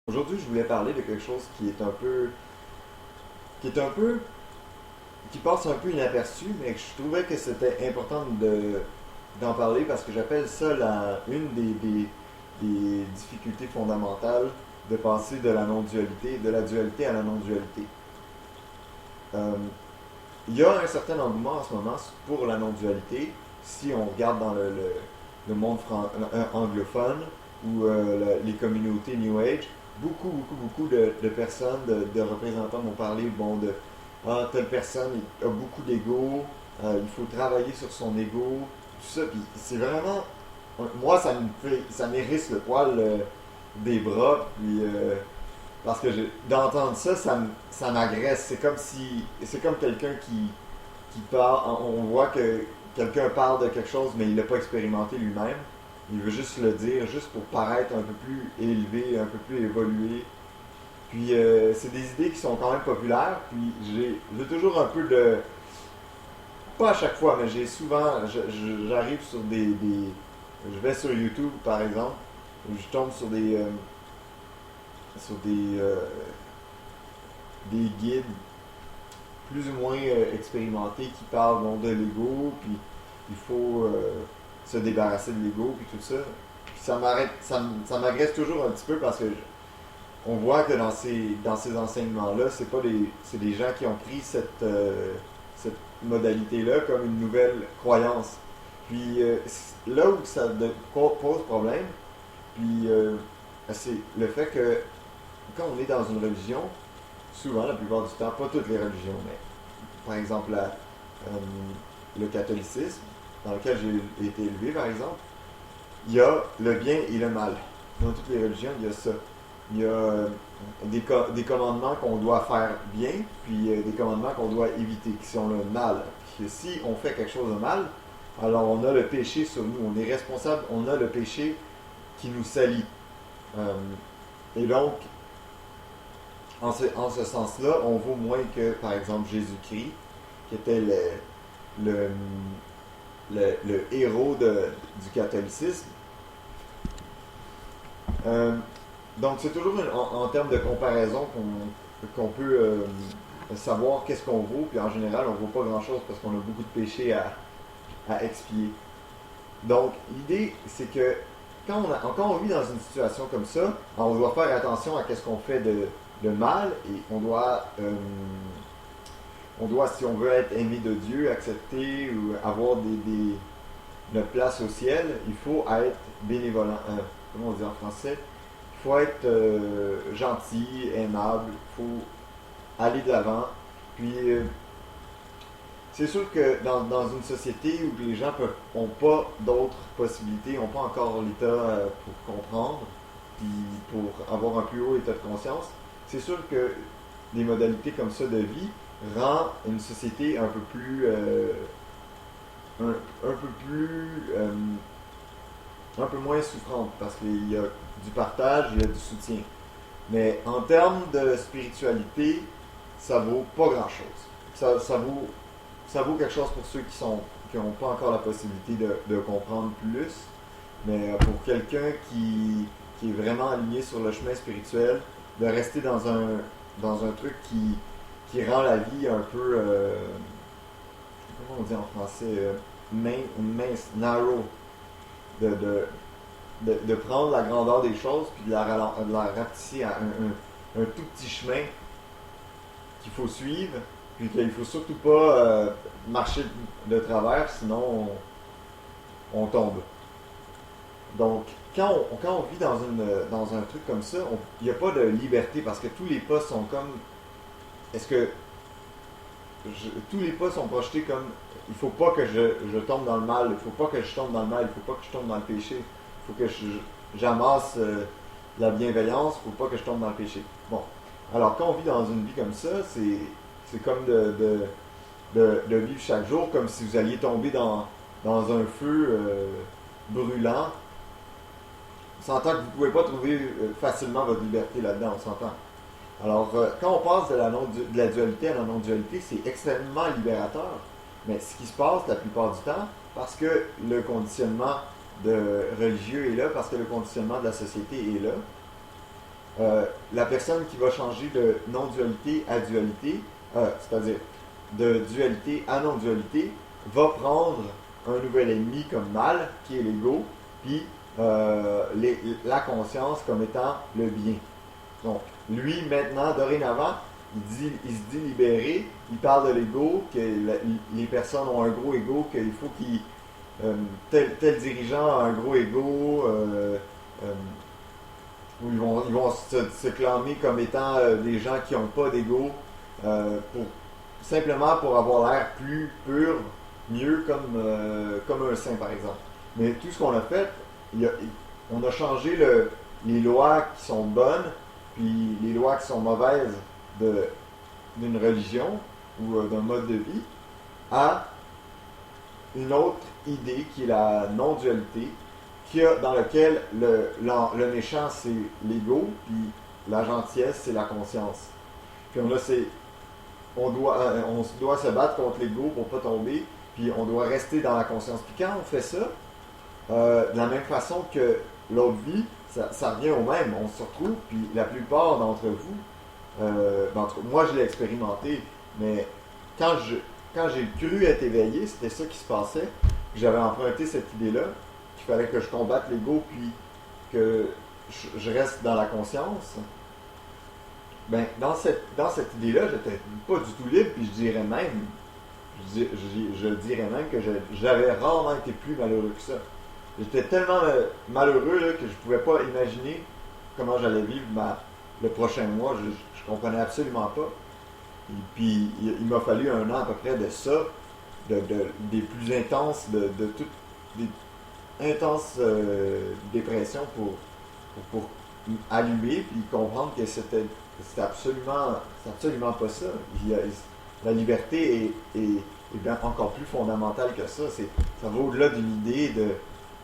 Aujourd'hui, je voulais parler de quelque chose qui est un peu, qui passe un peu inaperçu, mais que je trouvais que c'était important d'en parler parce que j'appelle ça une des difficultés fondamentales de passer de la non-dualité, de la dualité à la non-dualité. Euh, il y a un certain engouement en ce moment pour la non-dualité. Si on regarde dans le monde anglophone ou les communautés New Age, beaucoup de personnes, de représentants m'ont parlé bon, de telle personne a beaucoup d'ego, il faut travailler sur son ego, tout ça. Puis c'est vraiment. Moi, ça m'hérisse le poil des bras, puis parce que d'entendre ça, ça m'agresse. C'est comme quelqu'un qui parle, on voit que quelqu'un parle de quelque chose, mais il l'a pas expérimenté lui-même. Il veut juste le dire, juste pour paraître un peu plus élevé, un peu plus évolué. Puis c'est des idées qui sont quand même populaires. Puis j'ai toujours un peu de. Pas à chaque fois, mais j'ai souvent. J'arrive je vais sur YouTube par exemple. Je tombe sur des guides plus ou moins expérimentés qui parlent bon, de l'ego, puis il faut se débarrasser de l'ego, puis tout ça. Puis ça m'agresse toujours un petit peu parce que on voit que dans ces enseignements-là, c'est des gens qui ont pris cette modalité-là comme une nouvelle croyance. Puis là où pose problème, puis c'est le fait que quand on est dans une religion, souvent, la plupart du temps, pas toutes les religions, mais par exemple le catholicisme, dans lequel j'ai été élevé par exemple, il y a le bien et le mal. Dans toutes les religions, il y a ça. Il y a des commandements qu'on doit faire bien, puis des commandements qu'on doit éviter, qui sont le mal. Puis si on fait quelque chose de mal, alors on a le péché sur nous, on est responsable, on a le péché qui nous salit. Euh, et donc, en ce sens-là, on vaut moins que, par exemple, Jésus-Christ, qui était le, le héros du catholicisme. Euh, donc, c'est toujours en termes de comparaison qu'on peut savoir qu'est-ce qu'on vaut, puis en général, on ne vaut pas grand-chose parce qu'on a beaucoup de péchés à expier. Donc, l'idée, c'est que quand on vit dans une situation comme ça, on doit faire attention à ce qu'on fait de mal et on doit, si on veut être aimé de Dieu, accepter ou avoir notre place au ciel, il faut être bénévolent. Comment on dit en français? Il faut être gentil, aimable, il faut aller de l'avant. Puis, c'est sûr que dans une société où les gens n'ont pas d'autres possibilités, n'ont pas encore l'état pour comprendre, puis pour avoir un plus haut état de conscience, c'est sûr que des modalités comme ça de vie rend une société un peu plus un peu moins souffrante parce qu'il y a du partage, il y a du soutien. Mais en termes de spiritualité, ça vaut pas grand chose. Ça vaut quelque chose pour ceux qui n'ont pas encore la possibilité de comprendre plus. Mais pour quelqu'un qui est vraiment aligné sur le chemin spirituel, de rester dans un truc qui rend la vie un peu, comment on dit en français, mince, narrow, de, de, de prendre la grandeur des choses puis de la rapetisser à un tout petit chemin qu'il faut suivre, puis qu'il faut surtout pas marcher de travers, sinon on tombe. Donc, quand on vit dans un truc comme ça, il n'y a pas de liberté parce que tous les pas sont comme. Est-ce que tous les pas sont projetés comme il faut pas que je tombe dans le mal, il faut pas que je tombe dans le mal, il faut pas que je tombe dans le péché, il faut que j'amasse la bienveillance, il faut pas que je tombe dans le péché. Bon. Alors, quand on vit dans une vie comme ça, c'est comme de vivre chaque jour comme si vous alliez tomber dans un feu brûlant. On s'entend que vous ne pouvez pas trouver facilement votre liberté là-dedans, on s'entend. Alors, quand on passe de la dualité à la non-dualité, c'est extrêmement libérateur. Mais ce qui se passe la plupart du temps, parce que le conditionnement religieux est là, parce que le conditionnement de la société est là, la personne qui va changer de non-dualité à dualité, c'est-à-dire de dualité à non-dualité, va prendre un nouvel ennemi comme mal, qui est l'ego, puis la conscience comme étant le bien. Donc, lui, maintenant, dorénavant, il se dit libéré, il parle de l'ego, que les personnes ont un gros ego, qu'il faut qu'ils. Tel dirigeant a un gros ego, où ils vont se clamer comme étant des gens qui n'ont pas d'ego, simplement pour avoir l'air plus pur, mieux comme un saint, par exemple. Mais tout ce qu'on a fait, on a changé les lois qui sont bonnes, puis les lois qui sont mauvaises d'une religion ou d'un mode de vie, à une autre idée qui est la non-dualité, dans lequel le méchant c'est l'ego, puis la gentillesse c'est la conscience. Puis on doit se battre contre l'ego pour pas tomber, puis on doit rester dans la conscience. Puis quand on fait ça, de la même façon que l'autre vie, ça revient au même. On se retrouve, puis la plupart d'entre vous, moi je l'ai expérimenté, mais quand j'ai cru être éveillé, c'était ça qui se passait. J'avais emprunté cette idée-là, qu'il fallait que je combatte l'ego, puis que je reste dans la conscience. Ben, dans cette idée-là, j'étais pas du tout libre, puis je dirais même que j'avais rarement été plus malheureux que ça. J'étais tellement malheureux là, que je pouvais pas imaginer comment j'allais vivre le prochain mois. Je comprenais absolument pas. Et puis, il m'a fallu un an à peu près de ça, des plus intenses, de toutes des intenses dépressions pour allumer puis comprendre que c'était absolument pas ça. La liberté est bien encore plus fondamentale que ça. Ça va au-delà d'une idée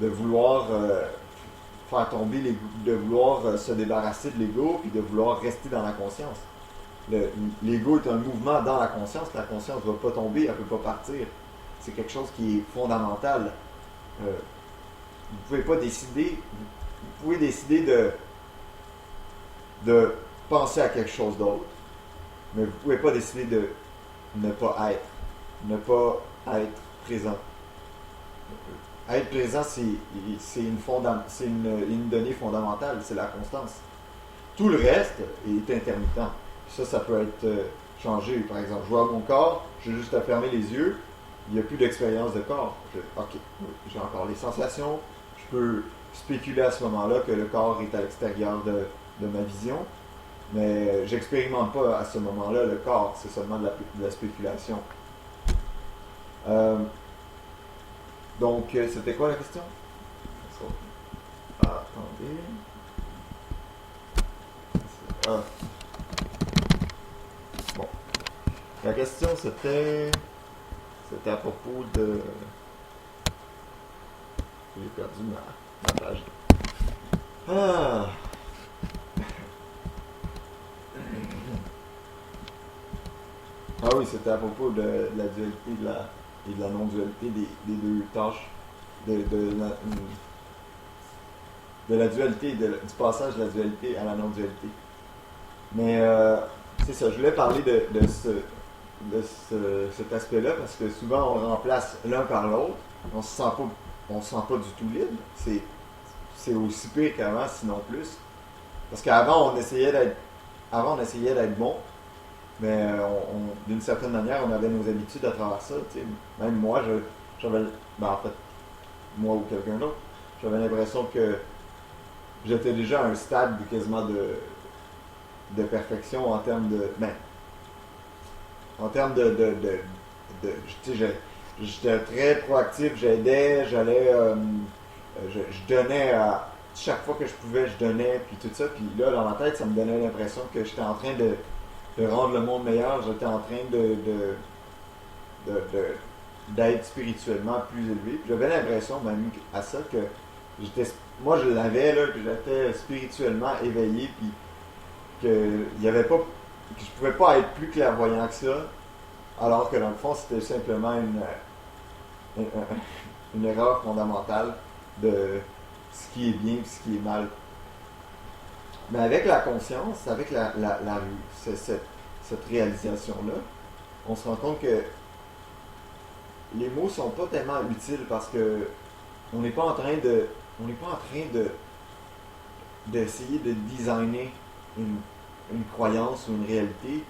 de vouloir faire tomber l'ego, de vouloir se débarrasser de l'ego puis de vouloir rester dans la conscience. L'ego est un mouvement dans la conscience ne va pas tomber, elle ne peut pas partir. C'est quelque chose qui est fondamental. Vous pouvez pas décider, vous pouvez décider de penser à quelque chose d'autre, mais vous ne pouvez pas décider de ne pas être présent. Être présent, c'est une donnée fondamentale, c'est la constance. Tout le reste est intermittent. Ça peut être changé. Par exemple, je vois mon corps, j'ai juste à fermer les yeux, il n'y a plus d'expérience de corps. Ok, j'ai encore les sensations, je peux spéculer à ce moment-là que le corps est à l'extérieur de ma vision, mais j'expérimente pas à ce moment-là le corps, c'est seulement de la spéculation. Donc, c'était quoi la question? Attendez. Bon. La question, c'était à propos de... J'ai perdu ma page. Ah! Ah oui, c'était à propos de la dualité et de la non-dualité des deux tâches. De la dualité, du passage de la dualité à la non-dualité. Mais c'est ça, je voulais parler de cet aspect-là parce que souvent on remplace l'un par l'autre. On se sent pas du tout libre. C'est aussi pire qu'avant, sinon plus. Parce qu'avant on essayait d'être bon, mais d'une certaine manière on avait nos habitudes à travers ça. T'sais. Même moi, j'avais, en fait, moi ou quelqu'un d'autre, j'avais l'impression que j'étais déjà à un stade quasiment de perfection en termes j'étais très proactif, j'aidais, je donnais chaque fois que je pouvais, je donnais, puis tout ça, puis là, dans ma tête, ça me donnait l'impression que j'étais en train de rendre le monde meilleur, j'étais en train d'être spirituellement plus élevé, puis j'avais l'impression même à ça que moi je l'avais, là, que j'étais spirituellement éveillé, puis que je pouvais pas être plus clairvoyant que ça, alors que dans le fond c'était simplement une erreur fondamentale de ce qui est bien et ce qui est mal. Mais avec la conscience, avec cette réalisation-là, on se rend compte que les mots sont pas tellement utiles parce que on n'est pas en train de, on n'est pas en train de d'essayer de designer une croyance ou une réalité.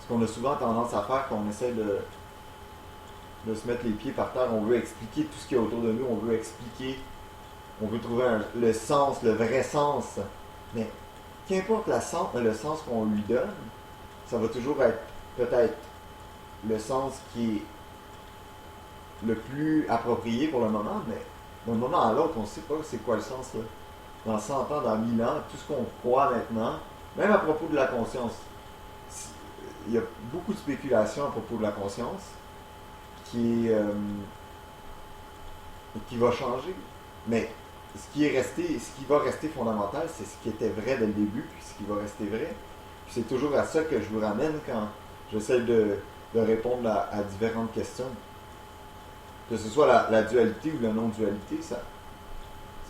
Ce qu'on a souvent tendance à faire quand on essaie de se mettre les pieds par terre, on veut expliquer tout ce qu'il y a autour de nous, on veut expliquer, on veut trouver le sens, le vrai sens. Mais qu'importe le sens qu'on lui donne, ça va toujours être peut-être le sens qui est le plus approprié pour le moment, mais d'un moment à l'autre, on ne sait pas c'est quoi le sens là. Dans 100 ans, dans 1000 ans, tout ce qu'on croit maintenant, même à propos de la conscience, il y a beaucoup de spéculations à propos de la conscience qui va changer. Mais ce qui va rester fondamental, c'est ce qui était vrai dès le début, puis ce qui va rester vrai. Puis c'est toujours à ça que je vous ramène quand j'essaie de répondre à différentes questions. Que ce soit la dualité ou la non-dualité, ça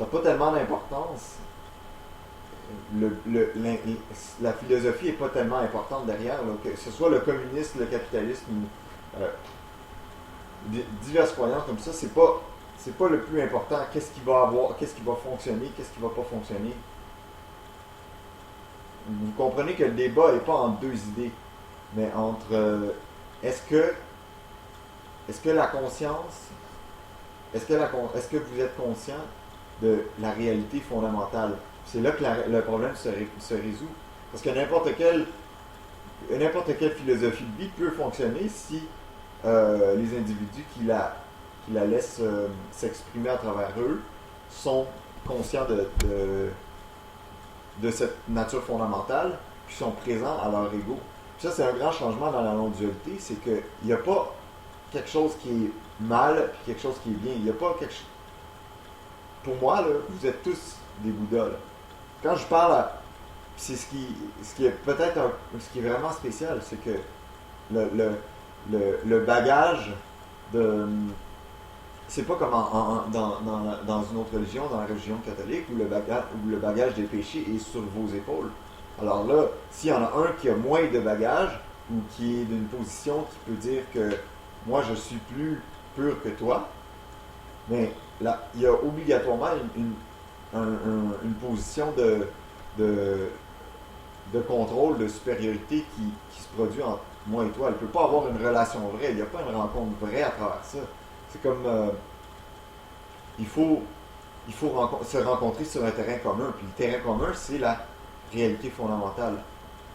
n'a pas tellement d'importance. La philosophie n'est pas tellement importante derrière, là, que ce soit le communisme, le capitalisme ou diverses croyances comme ça, c'est pas le plus important. Qu'est-ce qui va avoir, qu'est-ce qui va fonctionner, qu'est-ce qui va pas fonctionner. Vous comprenez que le débat n'est pas entre deux idées, mais entre est-ce que la conscience, est-ce que vous êtes conscient de la réalité fondamentale? C'est là que le problème se résout. Parce que n'importe quelle philosophie de vie peut fonctionner si les individus qui la laissent s'exprimer à travers eux sont conscients de cette nature fondamentale, puis sont présents à leur ego. Puis ça, c'est un grand changement dans la non-dualité, c'est qu'il n'y a pas quelque chose qui est mal, puis quelque chose qui est bien. Il n'y a pas quelque chose... Pour moi, là, vous êtes tous des Bouddhas. Là. Quand je parle c'est ce qui est peut-être ce qui est vraiment spécial, c'est que le bagage de... C'est pas comme dans une autre religion, dans la religion catholique, où le bagage des péchés est sur vos épaules. Alors là, s'il y en a un qui a moins de bagage, ou qui est d'une position qui peut dire que moi je suis plus pur que toi, mais là, il y a obligatoirement une position de contrôle, de supériorité qui se produit entre moi et toi. Elle ne peut pas avoir une relation vraie, il n'y a pas une rencontre vraie à travers ça. C'est comme il faut se rencontrer sur un terrain commun. Puis le terrain commun, c'est la réalité fondamentale.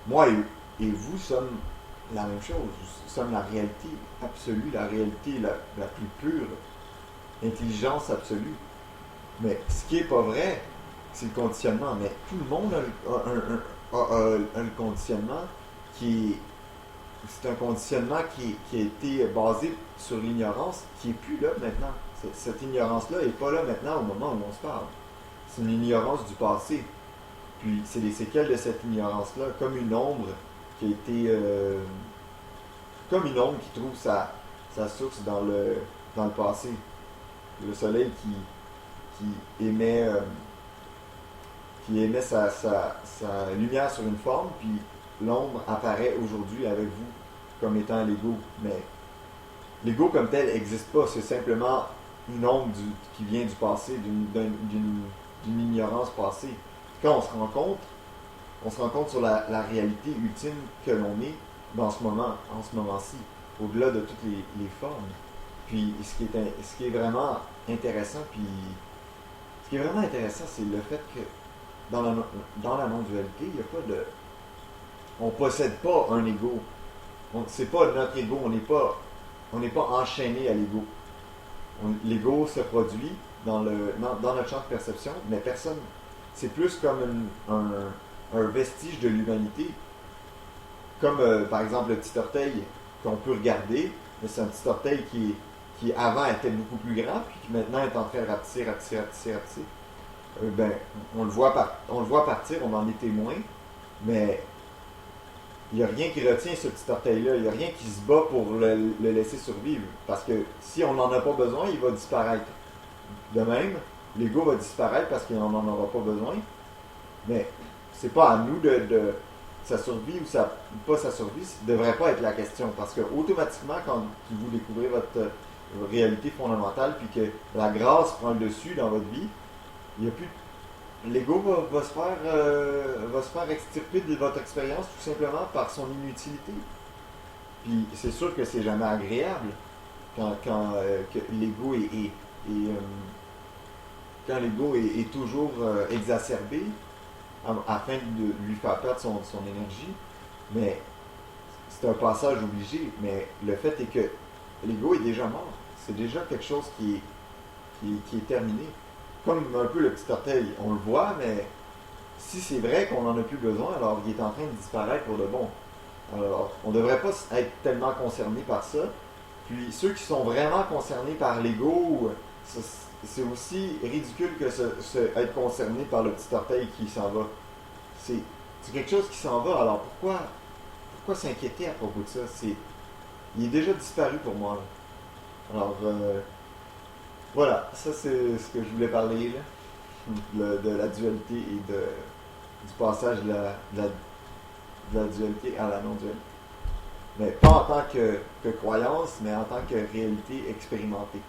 Moi et vous sommes la même chose. Nous sommes la réalité absolue, la réalité la plus pure, intelligence absolue. Mais ce qui n'est pas vrai, c'est le conditionnement. Mais tout le monde a le conditionnement qui est... C'est un conditionnement qui a été basé sur l'ignorance, qui n'est plus là maintenant. Cette ignorance-là n'est pas là maintenant au moment où on se parle. C'est une ignorance du passé. Puis c'est les séquelles de cette ignorance-là, comme une ombre qui a été... comme une ombre qui trouve sa source dans le passé. Le soleil qui émet sa lumière sur une forme, puis l'ombre apparaît aujourd'hui avec vous comme étant l'ego. Mais l'ego comme tel n'existe pas, c'est simplement une ombre qui vient du passé, d'une ignorance passée. Quand on se rencontre sur la réalité ultime que l'on est en ce moment-ci, au-delà de toutes les formes. Puis ce qui est vraiment intéressant, c'est le fait que dans la non-dualité, il n'y a pas de... On ne possède pas un ego. C'est pas notre ego, on n'est pas enchaîné à l'ego. L'ego se produit dans notre champ de perception, mais personne... C'est plus comme un vestige de l'humanité. Comme par exemple le petit orteil qu'on peut regarder, mais c'est un petit orteil qui avant était beaucoup plus grand, puis qui maintenant est en train de rapetisser. On le voit partir, on en est témoin, mais il n'y a rien qui retient ce petit orteil-là, il n'y a rien qui se bat pour le laisser survivre, parce que si on n'en a pas besoin, il va disparaître. De même, l'ego va disparaître parce qu'on n'en aura pas besoin, mais c'est pas à nous de sa survie ou pas sa survie, ça devrait pas être la question. Parce que automatiquement, quand vous découvrez votre réalité fondamentale, puis que la grâce prend le dessus dans votre vie, il y a plus l'ego va se faire extirper de votre expérience tout simplement par son inutilité. Puis c'est sûr que c'est jamais agréable que l'ego quand l'ego est toujours exacerbé afin de lui faire perdre son énergie. Mais c'est un passage obligé. Mais le fait est que l'ego est déjà mort. C'est déjà quelque chose qui est terminé. Comme un peu le petit orteil, on le voit, mais si c'est vrai qu'on n'en a plus besoin, alors il est en train de disparaître pour de bon. Alors, on ne devrait pas être tellement concerné par ça. Puis ceux qui sont vraiment concernés par l'ego, c'est aussi ridicule que être concerné par le petit orteil qui s'en va. C'est quelque chose qui s'en va, alors pourquoi s'inquiéter à propos de ça? Il est déjà disparu pour moi. Là. Alors, voilà, ça c'est ce que je voulais parler là, de la dualité et du passage de la dualité à la non-dualité. Mais pas en tant que croyance, mais en tant que réalité expérimentée.